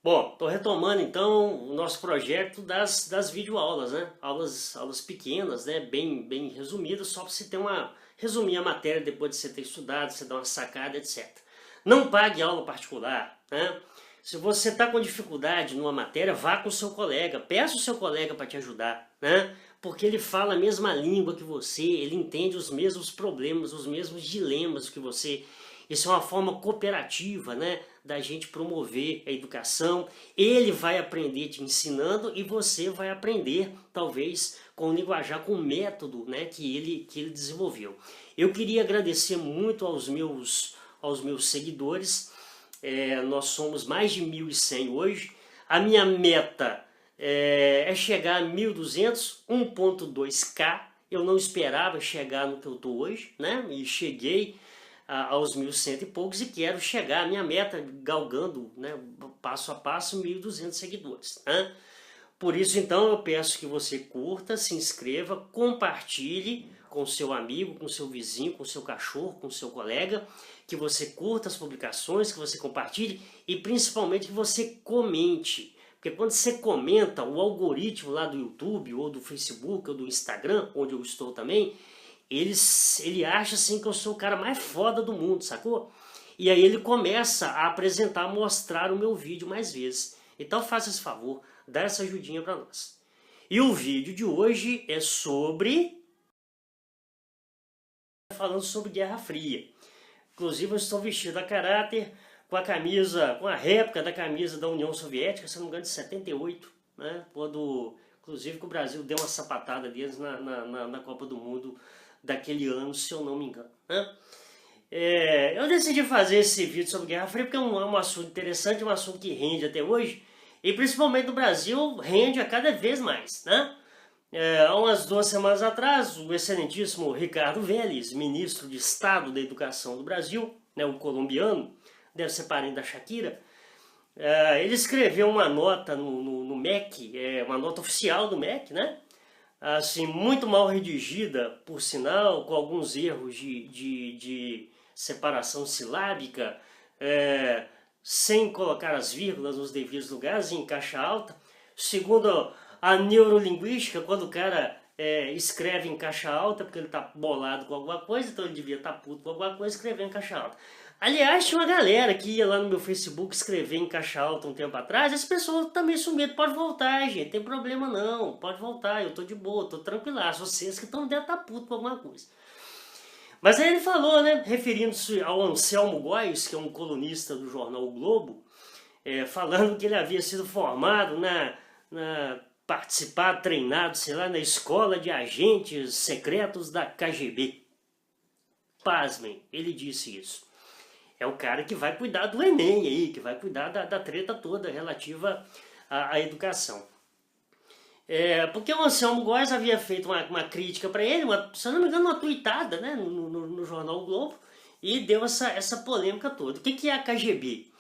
Bom, estou retomando então o nosso projeto das videoaulas, né? Aulas pequenas, né? Bem resumidas, só para você ter resumir a matéria depois de você ter estudado, você dar uma sacada, etc. Não pague aula particular, né? Se você está com dificuldade numa matéria, vá com o seu colega, peça o seu colega para te ajudar, né? Porque ele fala a mesma língua que você, ele entende os mesmos problemas, os mesmos dilemas que você. Isso é uma forma cooperativa, né, da gente promover a educação. Ele vai aprender te ensinando e você vai aprender, talvez, com o linguajar, com o método, né, que ele desenvolveu. Eu queria agradecer muito aos meus seguidores. Nós somos mais de 1.100 hoje. A minha meta é chegar a 1.200, 1.2K. Eu não esperava chegar no que eu estou hoje, né? E cheguei aos 1.100 e poucos e quero chegar à minha meta, galgando, né, passo a passo, 1.200 seguidores. Né? Por isso, então, eu peço que você curta, se inscreva, compartilhe com seu amigo, com seu vizinho, com seu cachorro, com seu colega, que você curta as publicações, que você compartilhe e principalmente que você comente. Porque quando você comenta, o algoritmo lá do YouTube, ou do Facebook, ou do Instagram, onde eu estou também, ele acha assim que eu sou o cara mais foda do mundo, sacou? E aí ele começa a apresentar, a mostrar o meu vídeo mais vezes. Então faça esse favor, dá essa ajudinha para nós. E o vídeo de hoje é falando sobre Guerra Fria. Inclusive eu estou vestido a caráter com a camisa, com a réplica da camisa da União Soviética, se não me engano de 78, né? Quando, inclusive, que o Brasil deu uma sapatada deles na Copa do Mundo daquele ano, se eu não me engano. Né? Eu decidi fazer esse vídeo sobre Guerra Fria porque é um assunto interessante, um assunto que rende até hoje, e principalmente no Brasil rende a cada vez mais. Né? Há umas 2 semanas atrás, o excelentíssimo Ricardo Vélez, ministro de Estado da Educação do Brasil, né, o colombiano, deve ser parente da Shakira, ele escreveu uma nota no MEC, uma nota oficial do MEC, né? Assim, muito mal redigida, por sinal, com alguns erros de separação silábica, sem colocar as vírgulas nos devidos lugares, em caixa alta. Segundo a neurolinguística, quando o cara escreve em caixa alta, porque ele está bolado com alguma coisa, então ele devia estar puto com alguma coisa, escrever em caixa alta. Aliás, tinha uma galera que ia lá no meu Facebook escrever em caixa alta um tempo atrás, esse pessoal também sumido, pode voltar, gente, tem problema não, pode voltar, eu tô de boa, tô tranquilaço, vocês que estão devem estar puto com alguma coisa. Mas aí ele falou, né, referindo-se ao Anselmo Góes, que é um colunista do jornal O Globo, falando que ele havia sido formado participado, treinado, sei lá, na escola de agentes secretos da KGB. Pasmem, ele disse isso. É o cara que vai cuidar do Enem aí, que vai cuidar da treta toda relativa à educação. Porque o Anselmo Góes havia feito uma crítica para ele, se eu não me engano, uma tuitada, né, no jornal o Globo, e deu essa polêmica toda. O que é a KGB?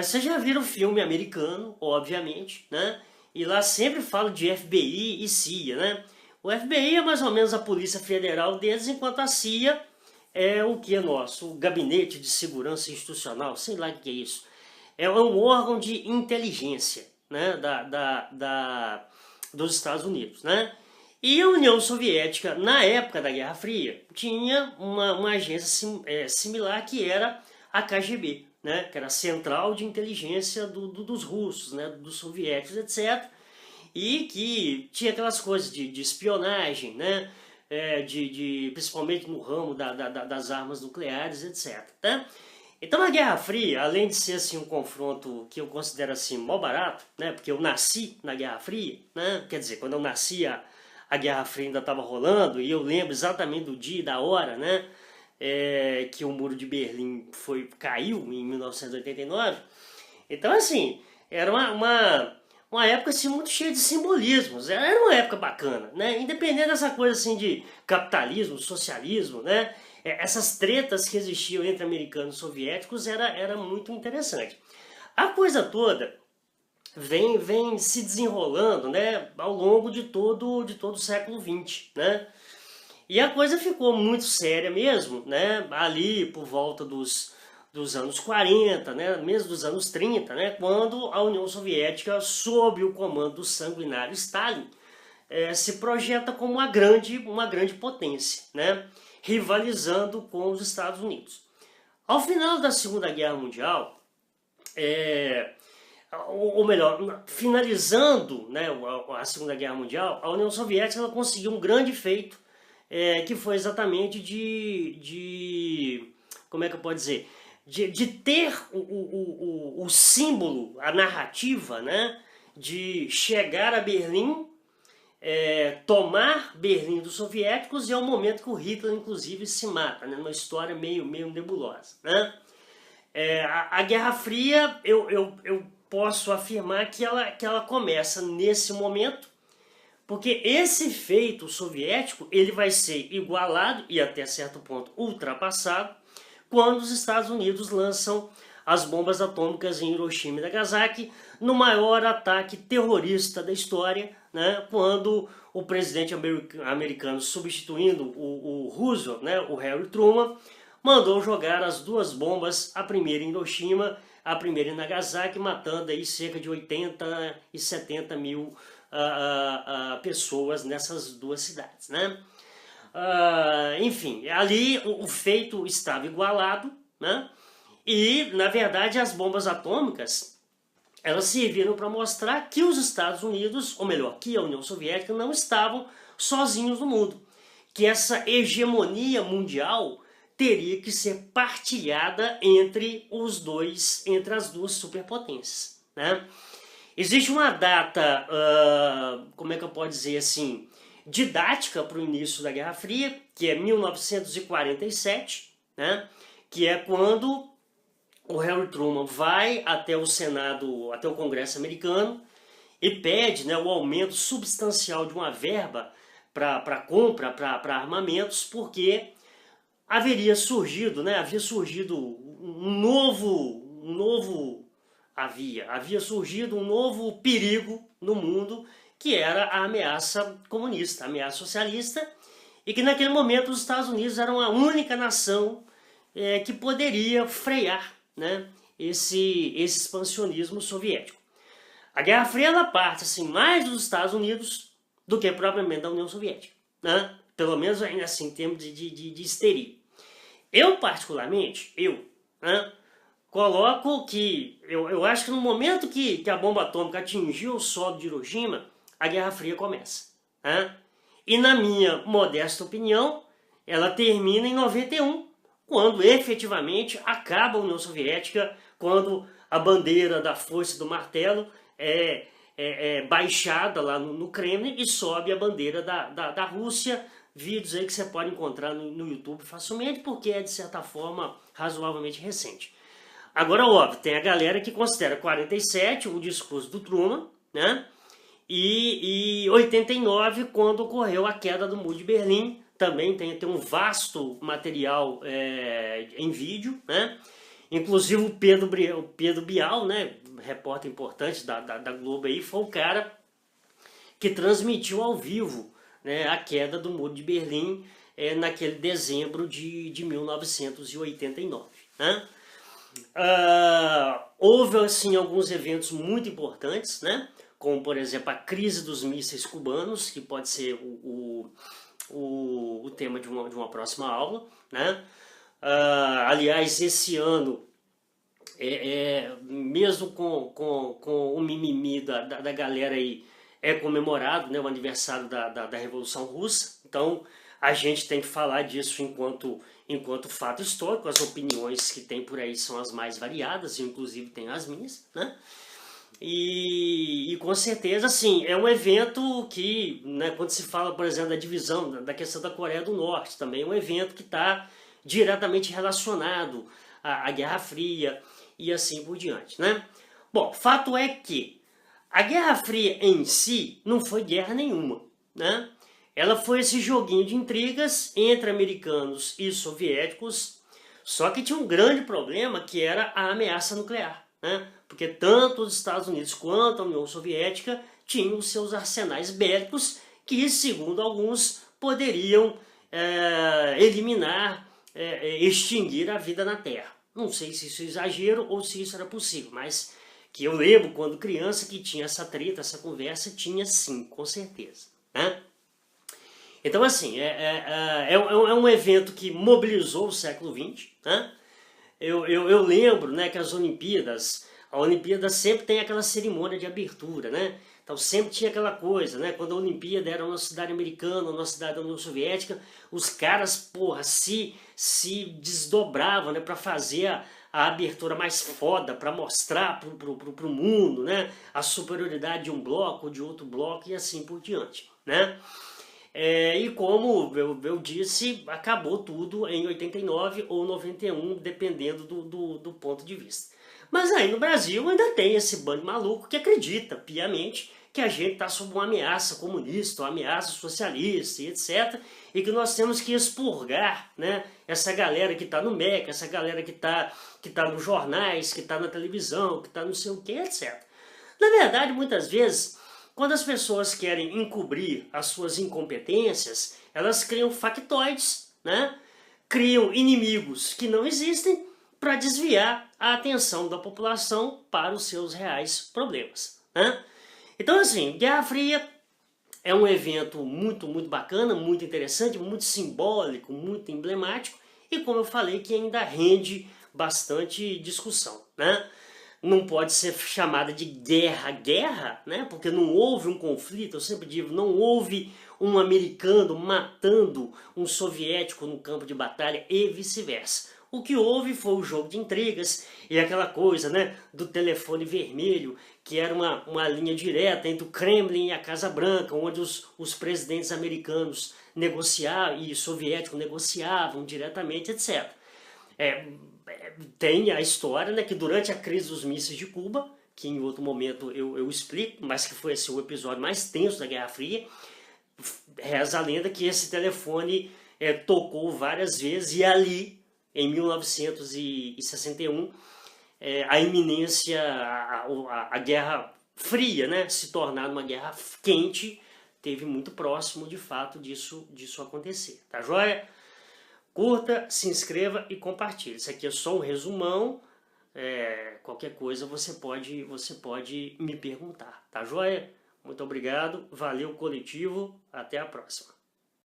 Vocês já viram o filme americano, obviamente, né? E lá sempre fala de FBI e CIA, né? O FBI é mais ou menos a Polícia Federal deles, enquanto a CIA é o que é nosso? O Gabinete de Segurança Institucional, sei lá o que é isso. É um órgão de inteligência, né, dos Estados Unidos, né? E a União Soviética, na época da Guerra Fria, tinha uma agência similar que era a KGB, né? Que era a Central de Inteligência dos russos, né? Dos soviéticos, etc. E que tinha aquelas coisas de espionagem, né? Principalmente no ramo das armas nucleares, etc. Tá? Então a Guerra Fria, além de ser assim, um confronto que eu considero assim mó barato, né? Porque eu nasci na Guerra Fria, né? Quer dizer, quando eu nasci a Guerra Fria ainda estava rolando, e eu lembro exatamente do dia e da hora, né? Que o Muro de Berlim caiu em 1989. Então assim, era uma época assim, muito cheia de simbolismos, era uma época bacana, né? Independente dessa coisa assim de capitalismo, socialismo, né? Essas tretas que existiam entre americanos e soviéticos era muito interessante. A coisa toda vem se desenrolando, né, ao longo de todo o século XX, né? E a coisa ficou muito séria mesmo, né? Ali por volta dos dos anos 40, né, mesmo dos anos 30, né, quando a União Soviética, sob o comando do sanguinário Stalin, se projeta como uma grande potência, né, rivalizando com os Estados Unidos. Ao final da Segunda Guerra Mundial, ou melhor, finalizando, né, a Segunda Guerra Mundial, a União Soviética ela conseguiu um grande feito, que foi exatamente como é que eu posso dizer, de ter o símbolo, a narrativa, né, de chegar a Berlim, tomar Berlim dos soviéticos, e é o momento que o Hitler, inclusive, se mata, né, uma história meio nebulosa, né? A Guerra Fria, eu posso afirmar que ela começa nesse momento, porque esse feito soviético ele vai ser igualado e até certo ponto ultrapassado quando os Estados Unidos lançam as bombas atômicas em Hiroshima e Nagasaki, no maior ataque terrorista da história, né, quando o presidente americano, substituindo o Roosevelt, né, o Harry Truman, mandou jogar as duas bombas, a primeira em Hiroshima, a primeira em Nagasaki, matando aí cerca de 80 e 70 mil pessoas nessas duas cidades, né? Enfim, ali o feito estava igualado, né? E, na verdade, as bombas atômicas, elas serviram para mostrar que os Estados Unidos, ou melhor, que a União Soviética, não estavam sozinhos no mundo. Que essa hegemonia mundial teria que ser partilhada entre as duas superpotências, né? Existe uma data, como é que eu posso dizer assim, didática para o início da Guerra Fria, que é 1947, né? Que é quando o Harry Truman vai até o Senado, até o Congresso americano, e pede, né, o aumento substancial de uma verba para compra, para armamentos, porque havia surgido um novo perigo no mundo, que era a ameaça comunista, a ameaça socialista, e que naquele momento os Estados Unidos eram a única nação que poderia frear, né, esse expansionismo soviético. A Guerra Fria ela parte assim, mais dos Estados Unidos do que propriamente da União Soviética, né? Pelo menos assim, em termos de histeria. Eu, particularmente, né, coloco que, eu acho que no momento que a bomba atômica atingiu o solo de Hiroshima, a Guerra Fria começa, né? E na minha modesta opinião, ela termina em 91, quando efetivamente acaba a União Soviética, quando a bandeira da força e do martelo é baixada lá no Kremlin e sobe a bandeira da Rússia. Vídeos aí que você pode encontrar no YouTube facilmente, porque é de certa forma razoavelmente recente. Agora, óbvio, tem a galera que considera 47 o discurso do Truman, né? E 89, quando ocorreu a queda do Muro de Berlim, também tem um vasto material em vídeo, né? Inclusive o Pedro Bial, né, repórter importante da Globo aí, foi o cara que transmitiu ao vivo, né, a queda do Muro de Berlim naquele dezembro de 1989, né? Houve assim alguns eventos muito importantes, né? Como por exemplo a crise dos mísseis cubanos, que pode ser o tema de uma próxima aula, né? Aliás, esse ano, mesmo com o mimimi da galera aí, é comemorado, né, o aniversário da Revolução Russa. Então a gente tem que falar disso enquanto fato histórico. As opiniões que tem por aí são as mais variadas, inclusive tem as minhas, né? E com certeza, assim, é um evento que, né, quando se fala, por exemplo, da divisão, da questão da Coreia do Norte, também é um evento que está diretamente relacionado à Guerra Fria e assim por diante, né? Bom, fato é que a Guerra Fria em si não foi guerra nenhuma, né? Ela foi esse joguinho de intrigas entre americanos e soviéticos, só que tinha um grande problema, que era a ameaça nuclear, né? Porque tanto os Estados Unidos quanto a União Soviética tinham seus arsenais bélicos que, segundo alguns, poderiam eliminar, extinguir a vida na Terra. Não sei se isso é exagero ou se isso era possível, mas que eu lembro quando criança que tinha essa treta, essa conversa, tinha sim, com certeza, né? Então, assim, é um evento que mobilizou o século XX, né? Eu lembro, né, que a Olimpíada sempre tem aquela cerimônia de abertura, né? Então sempre tinha aquela coisa, né? Quando a Olimpíada era numa cidade americana, numa cidade da União Soviética, os caras, porra, se desdobravam, né, para fazer a abertura mais foda, para mostrar pro mundo, né, a superioridade de um bloco ou de outro bloco e assim por diante, né? E como eu disse, acabou tudo em 89 ou 91, dependendo do ponto de vista. Mas aí no Brasil ainda tem esse bando maluco que acredita piamente que a gente está sob uma ameaça comunista, uma ameaça socialista e etc. E que nós temos que expurgar, né, essa galera que está no MEC, essa galera que tá nos jornais, que está na televisão, que está não sei o que, etc. Na verdade, muitas vezes, quando as pessoas querem encobrir as suas incompetências, elas criam factoides, né? Criam inimigos que não existem para desviar a atenção da população para os seus reais problemas, né? Então, assim, Guerra Fria é um evento muito bacana, muito interessante, muito simbólico, muito emblemático e, como eu falei, que ainda rende bastante discussão, né? Não pode ser chamada de guerra, né? Porque não houve um conflito, eu sempre digo, não houve um americano matando um soviético no campo de batalha e vice-versa. O que houve foi o jogo de intrigas e aquela coisa, né, do telefone vermelho, que era uma linha direta entre o Kremlin e a Casa Branca, onde os presidentes americanos negociavam e soviéticos negociavam diretamente, etc. Tem a história, né, que durante a crise dos mísseis de Cuba, que em outro momento eu explico, mas que foi assim, o episódio mais tenso da Guerra Fria, reza a lenda que esse telefone tocou várias vezes e ali, em 1961, a iminência, a Guerra Fria, né, se tornar uma guerra quente, teve muito próximo de fato disso acontecer, tá joia? Curta, se inscreva e compartilhe. Isso aqui é só um resumão. Qualquer coisa você pode me perguntar, tá joia? Muito obrigado, valeu coletivo, até a próxima.